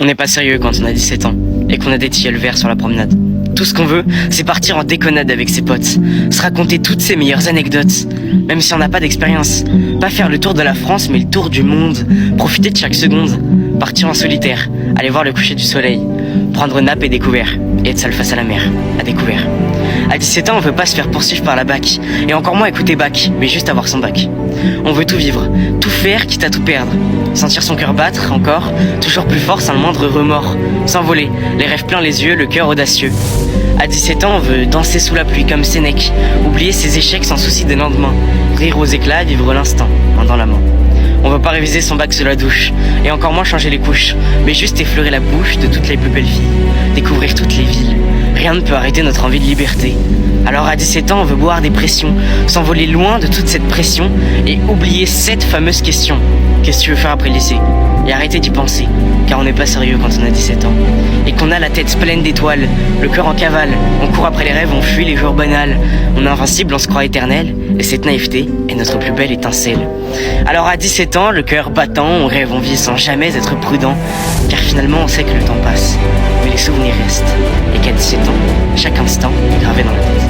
On n'est pas sérieux quand on a 17 ans et qu'on a des tilleuls verts sur la promenade. Tout ce qu'on veut, c'est partir en déconnade avec ses potes, se raconter toutes ses meilleures anecdotes, même si on n'a pas d'expérience. Pas faire le tour de la France, mais le tour du monde. Profiter de chaque seconde, partir en solitaire, aller voir le coucher du soleil, prendre une nappe et découvert, et être seul face à la mer, à découvert. À 17 ans, on veut pas se faire poursuivre par la BAC, et encore moins écouter BAC, mais juste avoir son bac. On veut tout vivre, tout faire, quitte à tout perdre. Sentir son cœur battre, encore, toujours plus fort sans le moindre remords. S'envoler, les rêves pleins les yeux, le cœur audacieux. À 17 ans, on veut danser sous la pluie comme Sénèque, oublier ses échecs sans souci des lendemains, rire aux éclats, vivre l'instant, main dans la main. On veut pas réviser son bac sous la douche, et encore moins changer les couches, mais juste effleurer la bouche de toutes les plus belles filles, découvrir toutes les villes. Rien ne peut arrêter notre envie de liberté. Alors à 17 ans, on veut boire des pressions, s'envoler loin de toute cette pression, et oublier cette fameuse question. Qu'est-ce que tu veux faire après le lycée? Et arrêter d'y penser, car on n'est pas sérieux quand on a 17 ans. Et qu'on a la tête pleine d'étoiles, le cœur en cavale, on court après les rêves, on fuit les jours banals. On est invincible, on se croit éternel, et cette naïveté est notre plus belle étincelle. Alors à 17 ans, le cœur battant, on rêve, on vit sans jamais être prudent, car finalement on sait que le temps passe, mais les souvenirs restent, et qu'à 17 ans, chaque instant est gravé dans la tête.